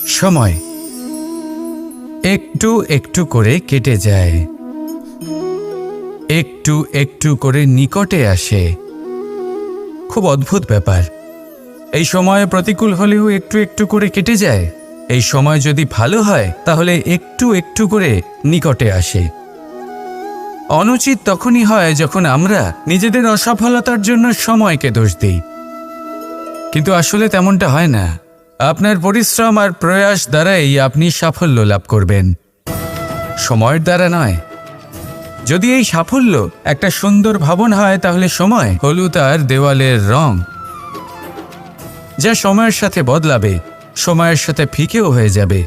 সময় একটু একটু করে কেটে যায়, একটু একটু করে নিকটে আসে। খুব অদ্ভুত ব্যাপার। এই সময় প্রতিকূল হলেও একটু একটু করে কেটে যায়। এই সময় যদি ভালো হয় তাহলে একটু একটু করে নিকটে আসে। অনুচিত তখনই হয় যখন আমরা নিজেদের অসফলতার জন্য সময়কে দোষ দিই, কিন্তু আসলে তেমনটা হয় না। আপনার পরিশ্রম আর প্রয়াস দ্বারাই আপনি সাফল্য লাভ করবেন, সময়ের দ্বারা নয়। যদি এই সাফল্য একটা সুন্দর ভবন হয় তাহলে সময় হলো তার দেওয়ালের রং, যা সময়ের সাথে বদলাবে, সময়ের সাথে ফিকেও হয়ে যাবে।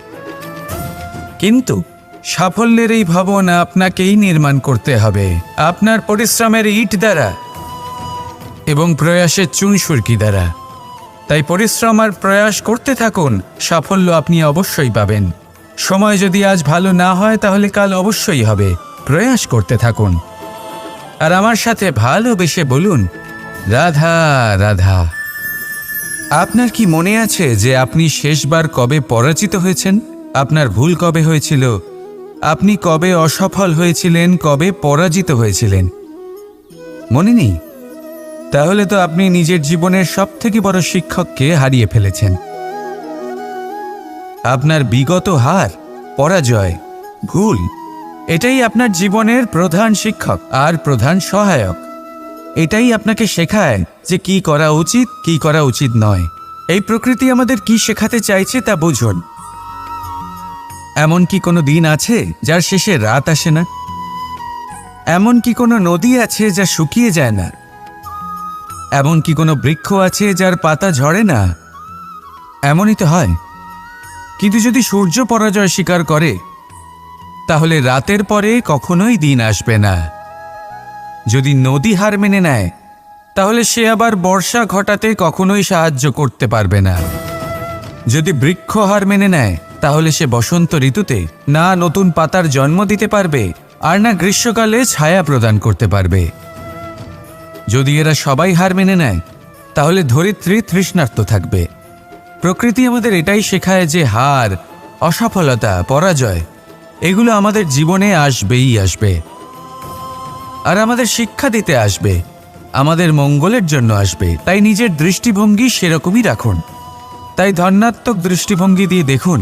কিন্তু সাফল্যের এই ভবন আপনাকেই নির্মাণ করতে হবে, আপনার পরিশ্রমের ইট দ্বারা এবং প্রয়াসের চুনসুরকি দ্বারা। তাই পরিশ্রম আর প্রয়াস করতে থাকুন, সাফল্য আপনি অবশ্যই পাবেন। সময় যদি আজ ভালো না হয় তাহলে কাল অবশ্যই হবে। প্রয়াস করতে থাকুন আর আমার সাথে ভালোবেসে বলুন, রাধা রাধা। আপনার কি মনে আছে যে আপনি শেষবার কবে পরাজিত হয়েছেন? আপনার ভুল কবে হয়েছিল? আপনি কবে অসফল হয়েছিলেন, কবে পরাজিত হয়েছিলেন? মনে নেই? তাহলে তো আপনি নিজের জীবনের সবথেকে বড় শিক্ষককে হারিয়ে ফেলেছেন। আপনার বিগত হার, পরাজয়, ভুল, এটাই আপনার জীবনের প্রধান শিক্ষক আর প্রধান সহায়ক। এটাই আপনাকে শেখায় যে কি করা উচিত, কি করা উচিত নয়। এই প্রকৃতি আমাদের কি শেখাতে চাইছে তা বুঝুন। এমন কি কোনো দিন আছে যার শেষে রাত আসে না? এমন কি কোনো নদী আছে যা শুকিয়ে যায় না? এমন কি কোনো বৃক্ষ আছে যার পাতা ঝরে না? এমনই তো হয়। কিন্তু যদি সূর্য পরাজয় স্বীকার করে তাহলে রাতের পরে কখনোই দিন আসবে না। যদি নদী হার মেনে নেয় তাহলে সে আবার বর্ষা ঘটাতে কখনোই সাহায্য করতে পারবে না। যদি বৃক্ষ হার মেনে নেয় তাহলে সে বসন্ত ঋতুতে না নতুন পাতার জন্ম দিতে পারবে আর না গ্রীষ্মকালে ছায়া প্রদান করতে পারবে। যদি এরা সবাই হার মেনে নেয় তাহলে ধরিত্রী তৃষ্ণার্ত থাকবে। প্রকৃতি আমাদের এটাই শেখায় যে হার, অসফলতা, পরাজয় এগুলো আমাদের জীবনে আসবেই আসবে, আর আমাদের শিক্ষা দিতে আসবে, আমাদের মঙ্গলের জন্য আসবে। তাই নিজের দৃষ্টিভঙ্গি সেরকমই রাখুন। তাই ধনাত্মক দৃষ্টিভঙ্গি দিয়ে দেখুন,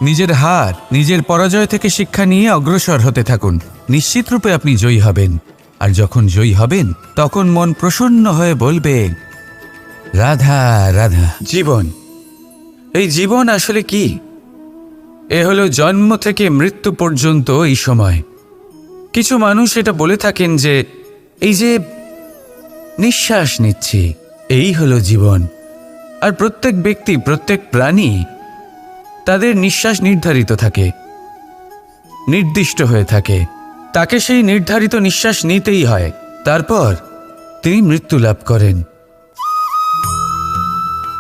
নিজের হার, নিজের পরাজয় থেকে শিক্ষা নিয়ে অগ্রসর হতে থাকুন। নিশ্চিত রূপে আপনি জয়ী হবেন। আর যখন জয়ী হবেন তখন মন প্রসন্ন হয়ে বলবে, রাধা রাধা। জীবন, এই জীবন আসলে কি? এ হলো জন্ম থেকে মৃত্যু পর্যন্ত এই সময়। কিছু মানুষ এটা বলে থাকেন যে এই যে নিঃশ্বাস নিচ্ছি, এই হলো জীবন। আর প্রত্যেক ব্যক্তি, প্রত্যেক প্রাণী, তাদের নিঃশ্বাস নির্ধারিত থাকে, নির্দিষ্ট হয়ে থাকে। তাকে সেই নির্ধারিত নিঃশ্বাস নিতেই হয়। তারপর তিনি মৃত্যু লাভ করেন।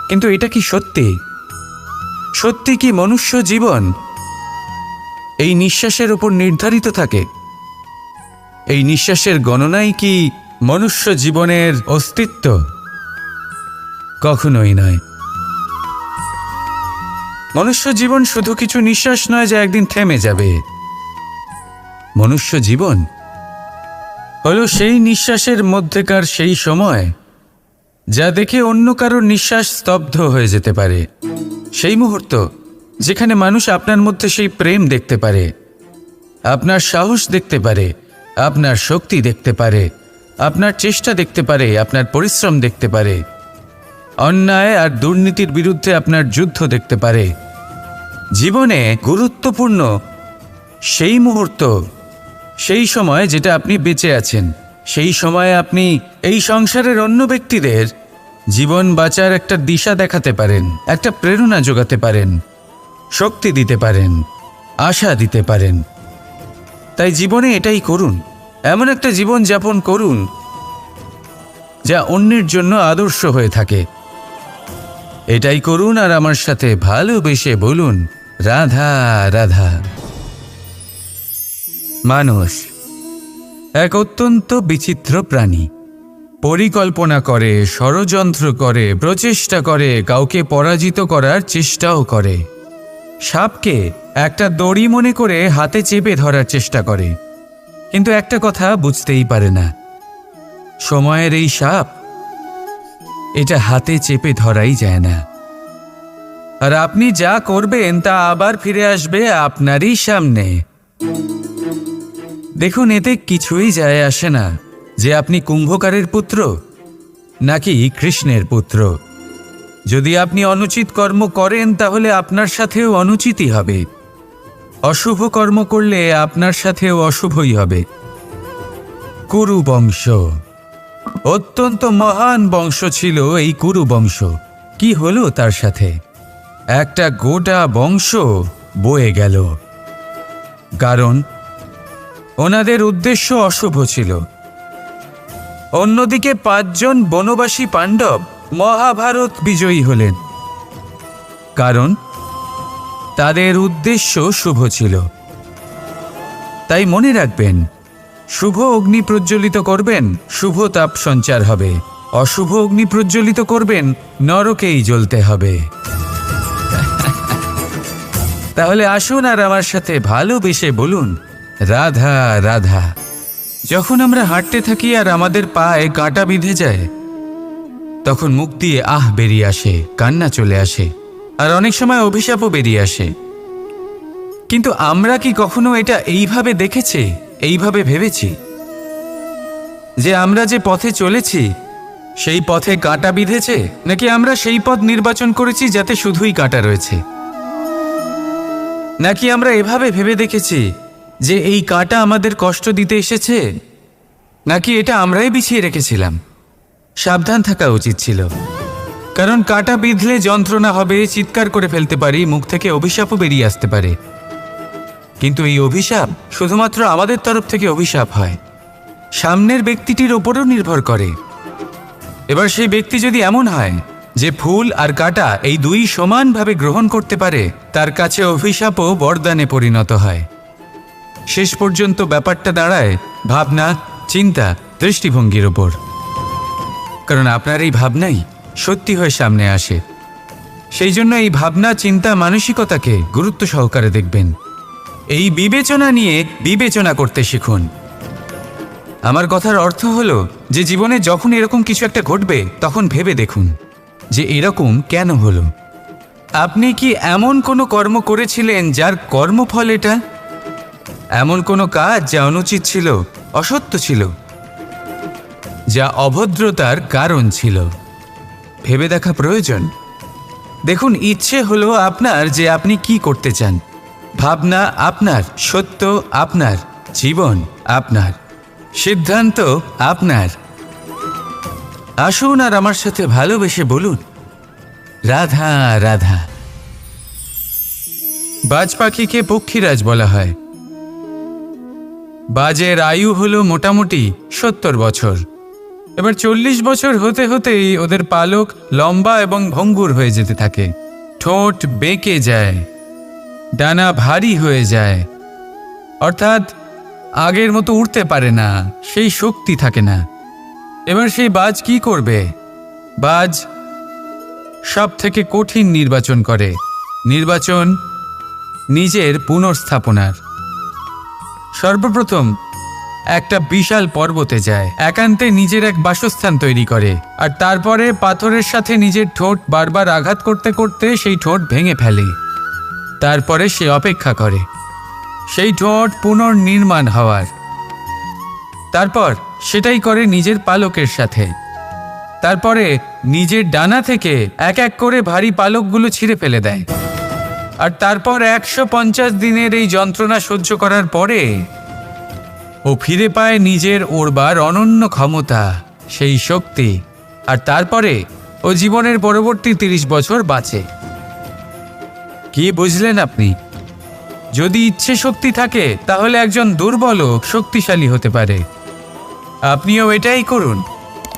কিন্তু এটা কি সত্যি? সত্যি কি মনুষ্য জীবন এই নিঃশ্বাসের উপর নির্ধারিত থাকে? এই নিঃশ্বাসের গণনাই কি মনুষ্য জীবনের অস্তিত্ব? কখনোই নয়। মনুষ্য জীবন শুধু কিছু নিঃশ্বাস নয় যা একদিন থেমে যাবে। মনুষ্য জীবন হলো সেই নিঃশ্বাসের মধ্যেকার সেই সময় যা দেখে অন্য কারোর নিঃশ্বাস স্তব্ধ হয়ে যেতে পারে। সেই মুহূর্ত যেখানে মানুষ আপনার মধ্যে সেই প্রেম দেখতে পারে, আপনার সাহস দেখতে পারে, আপনার শক্তি দেখতে পারে, আপনার চেষ্টা দেখতে পারে, আপনার পরিশ্রম দেখতে পারে, অন্যায় আর দুর্নীতির বিরুদ্ধে আপনার যুদ্ধ দেখতে পারে। জীবনে গুরুত্বপূর্ণ সেই মুহূর্ত, সেই সময় যেটা আপনি বেঁচে আছেন। সেই সময়ে আপনি এই সংসারের অন্য ব্যক্তিদের জীবন বাঁচার একটা দিশা দেখাতে পারেন, একটা প্রেরণা যোগাতে পারেন, শক্তি দিতে পারেন, আশা দিতে পারেন। তাই জীবনে এটাই করুন। এমন একটা জীবন যাপন করুন যা অন্যের জন্য আদর্শ হয়ে থাকে। এটাই করুন আর আমার সাথে ভালোবেসে বলুন, রাধা রাধা। মানুষ এক অত্যন্ত বিচিত্র প্রাণী। পরিকল্পনা করে, ষড়যন্ত্র করে, প্রচেষ্টা করে, কাউকে পরাজিত করার চেষ্টাও করে। সাপকে একটা দড়ি মনে করে হাতে চেপে ধরার চেষ্টা করে, কিন্তু একটা কথা বুঝতেই পারে না, সময়ের এই সাপ, এটা হাতে চেপে ধরাই যায় না। আর আপনি যা করবেন তা আবার ফিরে আসবে আপনারই সামনে। দেখুন, এতে কিছুই যায় আসে না যে আপনি কুম্ভকারের পুত্র নাকি কৃষ্ণের পুত্র। যদি আপনি অনুচিত কর্ম করেন তাহলে আপনার সাথেও অনুচিতই হবে, অশুভ কর্ম করলে আপনার সাথেও অশুভই হবে। কুরু বংশ অত্যন্ত মহান বংশ ছিল এই কুরু বংশ। কি হলো তার সাথে? একটা গোটা বংশ বয়ে গেল, কারণ ওনাদের উদ্দেশ্য অশুভ ছিল। অন্যদিকে 5 জন বনবাসী পাণ্ডব মহাভারত বিজয়ী হলেন, কারণ তাদের উদ্দেশ্য শুভ ছিল। তাই মনে রাখবেন, শুভ অগ্নি প্রজ্বলিত করবেন, শুভ তাপ সঞ্চার হবে। অশুভ অগ্নি প্রজ্বলিত করবেন, নরকেই জ্বলতে হবে। তাহলে আসুন আর আমার সাথে ভালোবেসে বলুন, রাধা রাধা। যখন আমরা হাঁটতে থাকি আর আমাদের পায়ে কাঁটা বিঁধে যায়, তখন মুখ দিয়ে আহ বেরিয়ে আসে, কান্না চলে আসে, আর অনেক সময় অভিশাপও বেরিয়ে আসে। কিন্তু আমরা কি কখনো এটা এইভাবে দেখেছি, এইভাবে ভেবেছি যে আমরা যে পথে চলেছি সেই পথে কাঁটা বিঁধেছে, নাকি আমরা সেই পথ নির্বাচন করেছি যাতে শুধুই কাঁটা রয়েছে? নাকি আমরা এভাবে ভেবে দেখেছি যে এই কাঁটা আমাদের কষ্ট দিতে এসেছে, নাকি এটা আমরাই বিছিয়ে রেখেছিলাম? সাবধান থাকা উচিত ছিল, কারণ কাঁটা বিঁধলে যন্ত্রণা হবে, চিৎকার করে ফেলতে পারি, মুখ থেকে অভিশাপও বেরিয়ে আসতে পারে। কিন্তু এই অভিশাপ শুধুমাত্র আমাদের তরফ থেকে অভিশাপ হয়, সামনের ব্যক্তিটির ওপরও নির্ভর করে। এবার সেই ব্যক্তি যদি এমন হয় যে ফুল আর কাঁটা এই দুই সমানভাবে গ্রহণ করতে পারে, তার কাছে অভিশাপও বরদানে পরিণত হয়। শেষ পর্যন্ত ব্যাপারটা দাঁড়ায় ভাবনা, চিন্তা, দৃষ্টিভঙ্গির ওপর। কারণ আপনার এই ভাবনাই সত্যি হয়ে সামনে আসে। সেই জন্য এই ভাবনা, চিন্তা, মানসিকতাকে গুরুত্ব সহকারে দেখবেন। এই বিবেচনা নিয়ে বিবেচনা করতে শিখুন। আমার কথার অর্থ হলো যে জীবনে যখন এরকম কিছু একটা ঘটবে, তখন ভেবে দেখুন যে এরকম কেন হলো। আপনি কি এমন কোনো কর্ম করেছিলেন যার কর্মফল এটা? এমন কোনো কাজ যা অনুচিত ছিল, অসত্য ছিল, যা অভদ্রতার কারণ ছিল? ভেবে দেখা প্রয়োজন। দেখুন, ইচ্ছে হলো আপনার যে আপনি কি করতে চান, ভাবনা আপনার, সত্য আপনার, জীবন আপনার, সিদ্ধান্ত আপনার। আসুন আর আমার সাথে ভালোবেসে বলুন, রাধা রাধা। বাজ পাখিকে পক্ষীরাজ বলা হয়। বাজের আয়ু হলো মোটামুটি 70 বছর। এবার 40 বছর হতে হতেই ওদের পালক লম্বা এবং ভঙ্গুর হয়ে যেতে থাকে, ঠোঁট বেঁকে যায়, ডানা ভারী হয়ে যায়, অর্থাৎ আগের মতো উড়তে পারে না, সেই শক্তি থাকে না। এবার সেই বাজ কি করবে? বাজ সব থেকে কঠিন নির্বাচন করে, নির্বাচন নিজের পুনর্স্থাপনার। সর্বপ্রথম একটা বিশাল পর্বতে যায়, একান্তে নিজের এক বাসস্থান তৈরি করে, আর তারপরে পাথরের সাথে নিজের ঠোঁট বারবার আঘাত করতে করতে সেই ঠোঁট ভেঙে ফেলে। তারপরে সে অপেক্ষা করে সেই ঠোঁট পুনর্নির্মাণ হওয়ার। তারপর সেটাই করে নিজের পালকের সাথে। তারপরে নিজের ডানা থেকে এক এক করে ভারী পালকগুলো ছিঁড়ে ফেলে দেয়। আর তারপর 150 দিনের এই যন্ত্রণা সহ্য করার পরে ও ফিরে পায় নিজের ওড়বার অনন্য ক্ষমতা, সেই শক্তি। আর তারপরে ও জীবনের পরবর্তী 30 বছর বাঁচে। কি বুঝলেন আপনি? যদি ইচ্ছে শক্তি থাকে তাহলে একজন দুর্বলও শক্তিশালী হতে পারে। আপনিও এটাই করুন,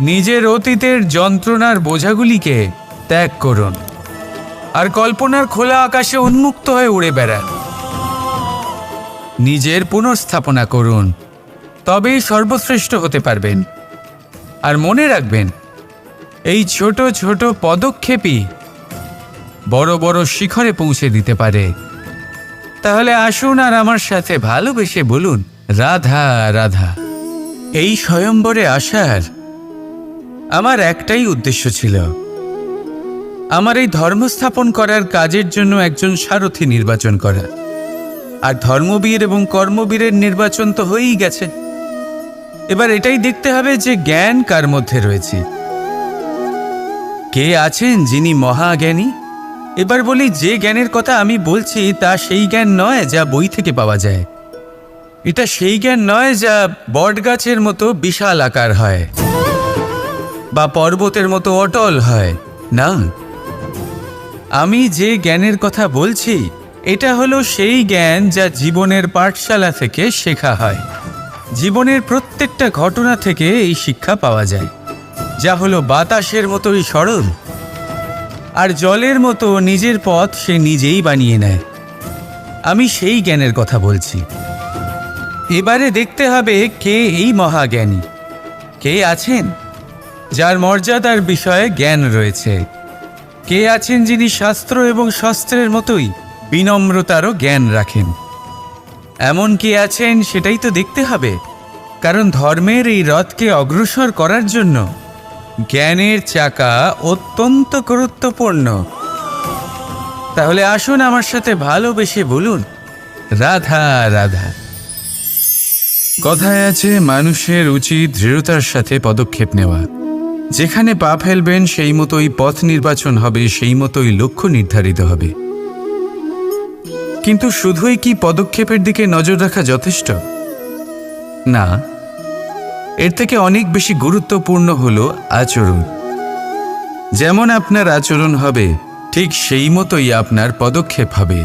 নিজের অতীতের যন্ত্রণার বোঝাগুলিকে ত্যাগ করুন, আর কল্পনার খোলা আকাশে উন্মুক্ত হয়ে উড়ে বেড়ান। নিজের পুনর্স্থাপনা করুন, তবেই সর্বশ্রেষ্ঠ হতে পারবেন। আর মনে রাখবেন, এই ছোট ছোট পদক্ষেপই বড় বড় শিখরে পৌঁছে দিতে পারে। তাহলে আসুন আর আমার সাথে ভালোবেসে বলুন, রাধা রাধা। এই স্বয়ম্বরে আসার আমার একটাই উদ্দেশ্য ছিল, আমার এই ধর্ম স্থাপন করার কাজের জন্য একজন সারথি নির্বাচন করা। আর ধর্মবীর এবং কর্মবীরের নির্বাচন তো হয়েই গেছে। এবার এটাই দেখতে হবে যে জ্ঞান কার মধ্যে রয়েছে, কে আছেন যিনি মহাজ্ঞানী। এবার বলি, যে জ্ঞানের কথা আমি বলছি তা সেই জ্ঞান নয় যা বই থেকে পাওয়া যায়। এটা সেই জ্ঞান নয় যা বটগাছের মতো বিশাল আকার হয় বা পর্বতের মতো অটল হয়। না, আমি যে জ্ঞানের কথা বলছি এটা হলো সেই জ্ঞান যা জীবনের পাঠশালা থেকে শেখা হয়। জীবনের প্রত্যেকটা ঘটনা থেকে এই শিক্ষা পাওয়া যায়, যা হলো বাতাসের মতোই সরল আর জলের মতো নিজের পথ সে নিজেই বানিয়ে নেয়। আমি সেই জ্ঞানের কথা বলছি। এবারে দেখতে হবে কে এই মহাজ্ঞানী, কে আছেন যার মর্যাদার বিষয়ে জ্ঞান রয়েছে, কে আছেন যিনি শাস্ত্র এবং শস্ত্রের মতোই বিনম্রতারও জ্ঞান রাখেন। এমন কে আছেন সেটাই তো দেখতে হবে, কারণ ধর্মের এই রথকে অগ্রসর করার জন্য জ্ঞানের চাকা অত্যন্ত গুরুত্বপূর্ণ। তাহলে আসুন আমার সাথে ভালোবেসে বলুন, রাধা রাধা। কথায় আছে, মানুষের উচিত দৃঢ়তার সাথে পদক্ষেপ নেওয়া। যেখানে পা ফেলবেন সেই মতোই পথ নির্বাচন হবে, সেই মতোই লক্ষ্য নির্ধারিত হবে। কিন্তু শুধুই কি পদক্ষেপের দিকে নজর রাখা যথেষ্ট? না, এর থেকে অনেক বেশি গুরুত্বপূর্ণ হলো আচরণ। যেমন আপনার আচরণ হবে, ঠিক সেই মতোই আপনার পদক্ষেপ হবে।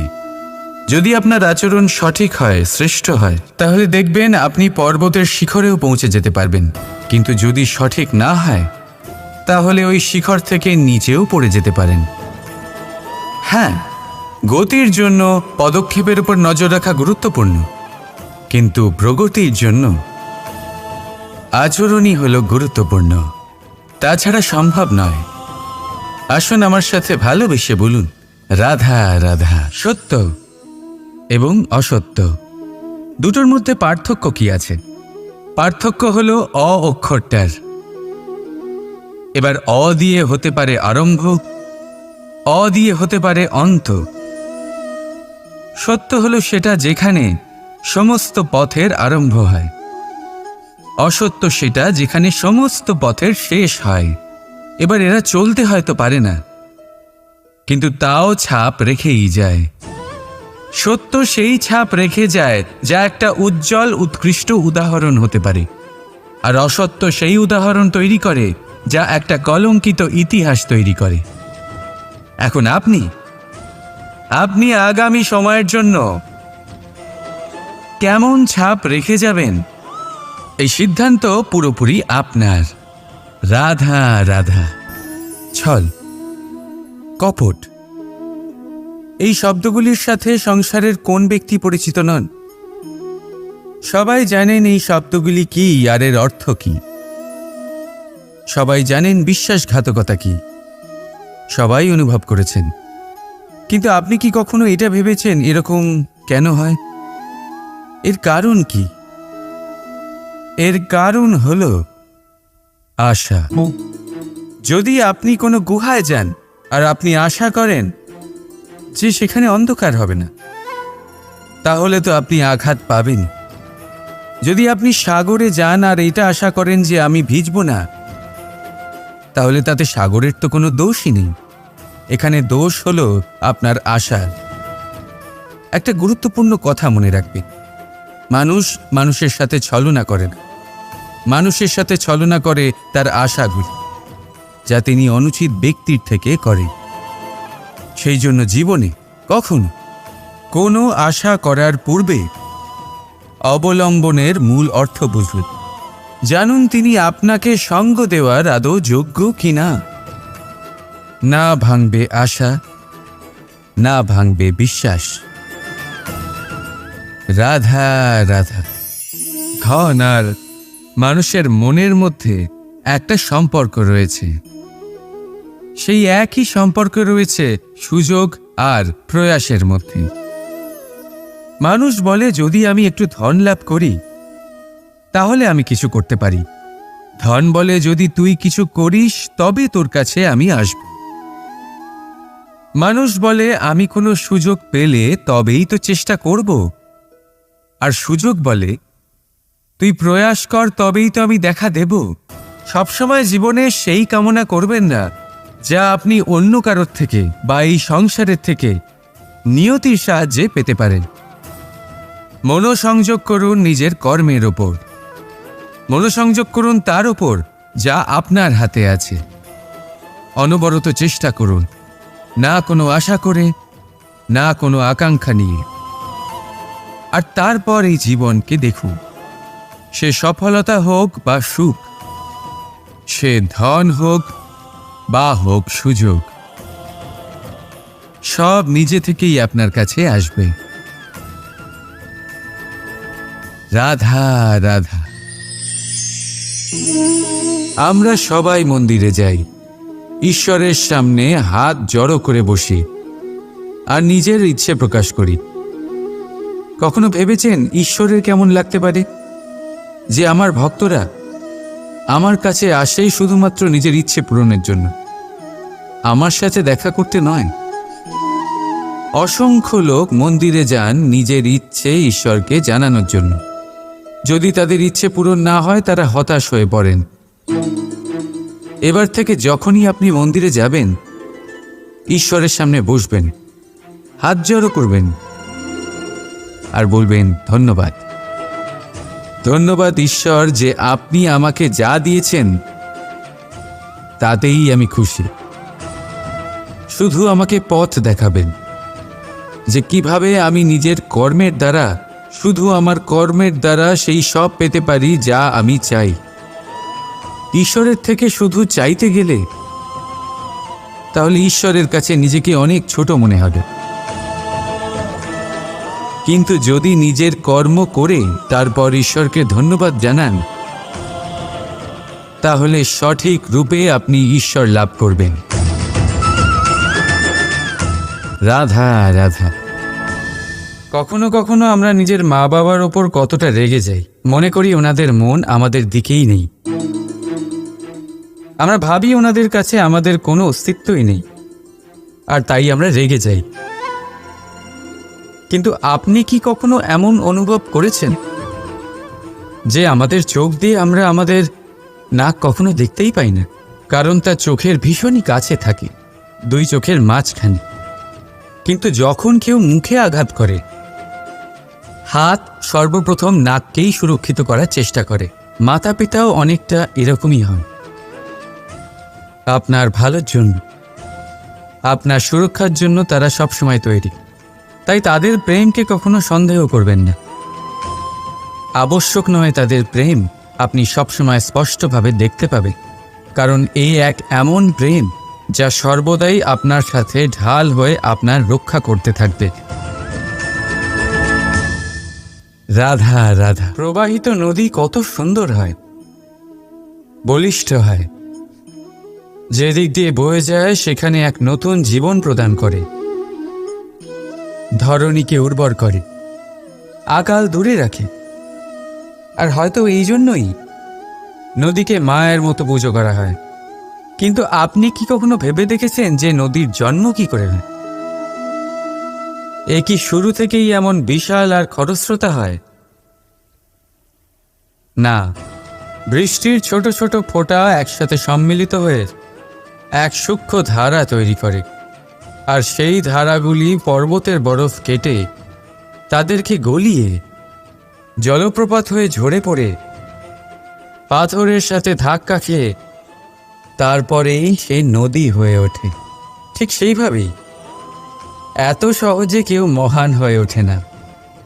যদি আপনার আচরণ সঠিক হয়, শ্রেষ্ঠ হয়, তাহলে দেখবেন আপনি পর্বতের শিখরেও পৌঁছে যেতে পারবেন। কিন্তু যদি সঠিক না হয়, তাহলে ওই শিখর থেকে নিচেও পড়ে যেতে পারেন। হ্যাঁ, গতির জন্য পদক্ষেপের উপর নজর রাখা গুরুত্বপূর্ণ, কিন্তু প্রগতির জন্য আচরণই হলো গুরুত্বপূর্ণ। তাছাড়া সম্ভব নয়। আসুন আমার সাথে ভালোবেসে বলুন, রাধা রাধা। সত্য এবং অসত্য দুটোর মধ্যে পার্থক্য কি আছে? পার্থক্য হলো অ অক্ষরটার। এবার অ দিয়ে হতে পারে আরম্ভ, অ দিয়ে হতে পারে অন্ত। সত্য হলো সেটা যেখানে সমস্ত পথের আরম্ভ হয়, অসত্য সেটা যেখানে সমস্ত পথের শেষ হয়। এবার এরা চলতে হয়তো পারে না, কিন্তু তাও ছাপ রেখেই যায়। সত্য সেই ছাপ রেখে যায় যা একটা উজ্জ্বল উৎকৃষ্ট উদাহরণ হতে পারে, আর অসত্য সেই উদাহরণ তৈরি করে যা একটা কলঙ্কিত ইতিহাস তৈরি করে। এখন আপনি আগামী সময়ের জন্য কেমন ছাপ রেখে যাবেন, এই সিদ্ধান্ত পুরোপুরি আপনার। রাধা রাধা। ছল, কপট, এই শব্দগুলির সাথে সংসারের কোন ব্যক্তি পরিচিত নন? সবাই জানেন এই শব্দগুলি কি আর এর অর্থ কি। সবাই জানেন বিশ্বাসঘাতকতা কি, সবাই অনুভব করেছেন। কিন্তু আপনি কি কখনো এটা ভেবেছেন এরকম কেন হয়? এর কারণ কি? এর কারণ হলো আশা। যদি আপনি কোনো গুহায় যান আর আপনি আশা করেন যে সেখানে অন্ধকার হবে না, তাহলে তো আপনি আঘাত পাবেন। যদি আপনি সাগরে যান আর এটা আশা করেন যে আমি ভিজব না, তাহলে তাতে সাগরের তো কোনো দোষই নেই। এখানে দোষ হলো আপনার আশা। একটা গুরুত্বপূর্ণ কথা মনে রাখবেন, মানুষ মানুষের সাথে ছলনা করে না, মানুষের সাথে ছলনা করে তার আশাগুলি, যা তিনি অনুচিত ব্যক্তির থেকে করে। সেই জন্য জীবনে কখনো কোনো আশা করার পূর্বে অবলম্বনের মূল অর্থ বুঝুন। জানুন তিনি আপনাকে সঙ্গ দেওয়ার আদৌ যোগ্য কিনা। না ভাঙবে আশা, না ভাঙবে বিশ্বাস। রাধা রাধা। ধন আর মানুষের মনের মধ্যে একটা সম্পর্ক রয়েছে। সেই একই সম্পর্ক রয়েছে সুযোগ আর প্রয়াসের মধ্যে। মানুষ বলে যদি আমি একটু ধন লাভ করি তাহলে আমি কিছু করতে পারি। ধন বলে যদি তুই কিছু করিস তবে তোর কাছে আমি আসব। মানুষ বলে আমি কোনো সুযোগ পেলে তবেই তো চেষ্টা করব। আর সুযোগ বলে তুই প্রয়াস কর তবেই তো আমি দেখা দেব। সবসময় জীবনে সেই কামনা করবেন না যা আপনি অন্য কারোর থেকে বা এই সংসারের থেকে নিয়তির সাহায্যে পেতে পারেন। মনোসংযোগ করুন নিজের কর্মের ওপর। মনোসংযোগ করুন তার ওপর যা আপনার হাতে আছে। অনবরত চেষ্টা করুন, না কোনো আশা করে, না কোনো আকাঙ্ক্ষা নিয়ে। আর তারপর এই জীবনকে দেখুন, সে সফলতা হোক বা সুখ, সে ধন হোক বা হোক সুযোগ, সব নিজে থেকেই আপনার কাছে আসবে। রাধা রাধা। আমরা সবাই মন্দিরে যাই, ঈশ্বরের সামনে হাত জড়ো করে বসি আর নিজের ইচ্ছে প্রকাশ করি। কখনো ভেবেছেন ঈশ্বরের কেমন লাগতে পারে যে আমার ভক্তরা আমার কাছে আসেই শুধুমাত্র নিজের ইচ্ছে পূরণের জন্য, আমার সাথে দেখা করতে নয়? অসংখ্য লোক মন্দিরে যান নিজের ইচ্ছে ঈশ্বরকে জানানোর জন্য। যদি তাদের ইচ্ছে পূরণ না হয় তারা হতাশ হয়ে পড়েন। এবার থেকে যখনই আপনি মন্দিরে যাবেন, ঈশ্বরের সামনে বসবেন, হাত জড়ো করবেন আর বলবেন, ধন্যবাদ, ধন্যবাদ ঈশ্বর যে আপনি আমাকে যা দিয়েছেন তাতেই আমি খুশি। শুধু আমাকে পথ দেখাবেন যে কিভাবে আমি নিজের কর্মের দ্বারা, শুধু আমার কর্মের দ্বারা সেই সব পেতে পারি যা আমি চাই। ঈশ্বরের থেকে শুধু চাইতে গেলে তাহলে ঈশ্বরের কাছে নিজেকে অনেক ছোট মনে হবে। কিন্তু যদি নিজের কর্ম করে তারপর ঈশ্বরকে ধন্যবাদ জানান, তাহলে সঠিক রূপে আপনি ঈশ্বর লাভ করবেন। রাধা রাধা। কখনো কখনো আমরা নিজের মা বাবার ওপর কতটা রেগে যাই, মনে করি ওনাদের মন আমাদের দিকেই নেই। আমরা ভাবি ওনাদের কাছে আমাদের কোনো অস্তিত্বই নেই, আর তাই আমরা রেগে যাই। কিন্তু আপনি কি কখনো এমন অনুভব করেছেন যে আমাদের চোখ দিয়ে আমরা আমাদের নাক কখনো দেখতেই পাই না, কারণ তা চোখের ভীষণই কাছে থাকে, দুই চোখের মাঝখানে। কিন্তু যখন কেউ মুখে আঘাত করে, হাত সর্বপ্রথম নাককেই সুরক্ষিত করার চেষ্টা করে। মাতা পিতাও অনেকটা এরকমই হয়। আপনার ভালোর জন্য, আপনার সুরক্ষার জন্য তারা সবসময় তৈরি। তাই তাদের প্রেমকে কখনো সন্দেহ করবেন না। আবশ্যক নয় তাদের প্রেম আপনি সবসময় স্পষ্টভাবে দেখতে পাবেন, কারণ এই এক এমন প্রেম যা সর্বদাই আপনার সাথে ঢাল হয়ে আপনার রক্ষা করতে থাকবে। রাধা রাধা। প্রবাহিত নদী কত সুন্দর হয়, বলিষ্ঠ হয়। যেদিক দিয়ে বয়ে যায় সেখানে এক নতুন জীবন প্রদান করে, ধরণীকে উর্বর করে, আকাল দূরে রাখে। আর হয়তো এই জন্যই নদীকে মায়ের মতো পুজো করা হয়। কিন্তু আপনি কি কখনো ভেবে দেখেছেন যে নদীর জন্ম কি করে হয়? এ কি শুরু থেকেই এমন বিশাল আর খরস্রোতা হয়? না, বৃষ্টির ছোট ছোট ফোঁটা একসাথে সম্মিলিত হয়ে এক সূক্ষ্ম ধারা তৈরি করে, আর সেই ধারাগুলি পর্বতের বরফ কেটে তাদেরকে গলিয়ে জলপ্রপাত হয়ে ঝরে পড়ে পাথরের সাথে ধাক্কা খেয়ে তারপরেই সেই নদী হয়ে ওঠে। ঠিক সেইভাবেই এত সহজে কেউ মহান হয়ে ওঠে না।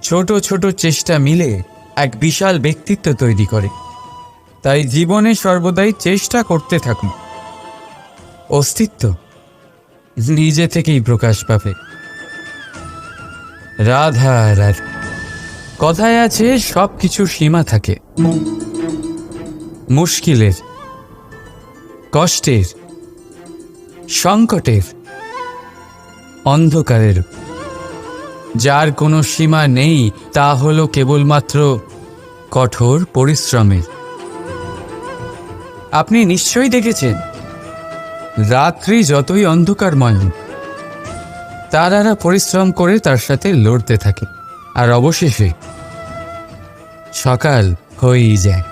ছোট ছোট চেষ্টা মিলে এক বিশাল ব্যক্তিত্ব তৈরি করে। তাই জীবনে সর্বদাই চেষ্টা করতে থাকুন। অস্তিত্ব নিজে থেকেই প্রকাশ পাবে। রাধা রাধা। কথায় আছে সব কিছুর সীমা থাকে, মুশকিলের, কষ্টের, সংকটের, অন্ধকারের। যার কোনো সীমা নেই, তা হলো কেবলমাত্র কঠোর পরিশ্রমের। আপনি নিশ্চয়ই দেখেছেন, রাত্রি যতই অন্ধকারময় হোক, তারারা পরিশ্রম করে তার সাথে লড়তে থাকে, আর অবশেষে সকাল হয়েই যায়।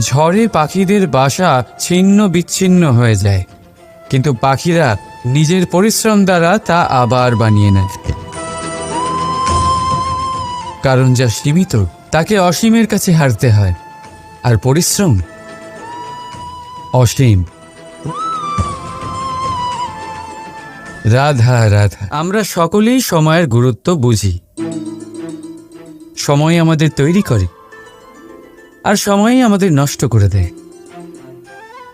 ঝড়ে পাখিদের বাসা ছিন্ন বিচ্ছিন্ন হয়ে যায়, কিন্তু পাখিরা নিজের পরিশ্রম দ্বারা তা আবার বানিয়ে নেয়। কারণ যা সীমিত তাকে অসীমের কাছে হারতে হয়, আর পরিশ্রম অসীম। রাধা রাধা। আমরা সকলেই সময়ের গুরুত্ব বুঝি। সময় আমাদের তৈরি করে, আর সময়ই আমাদের নষ্ট করে দেয়।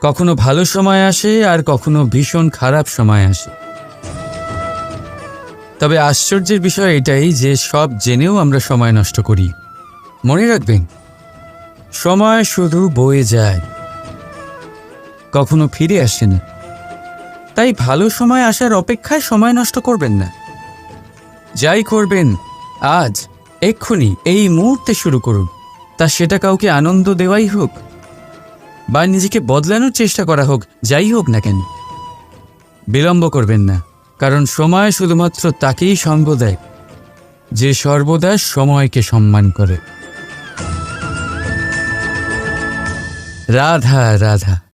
কখনো ভালো সময় আসে, আর কখনো ভীষণ খারাপ সময় আসে। তবে আশ্চর্যের বিষয় এটাই যে সব জেনেও আমরা সময় নষ্ট করি। মনে রাখবেন, সময় শুধু বয়ে যায়, কখনো ফিরে আসে না। তাই ভালো সময় আসার অপেক্ষায় সময় নষ্ট করবেন না। যাই করবেন আজ, এক্ষুনি, এই মুহূর্তে শুরু করুন। তা সেটা কাউকে আনন্দ দেওয়াই হোক, বা নিজেকে বদলানোর চেষ্টা করা হোক, যাই হোক না কেন, বিলম্ব করবেন না। কারণ সময় শুধুমাত্র তাকেই সঙ্গ দেয় যে সর্বদা সময়কে সম্মান করে। রাধা রাধা।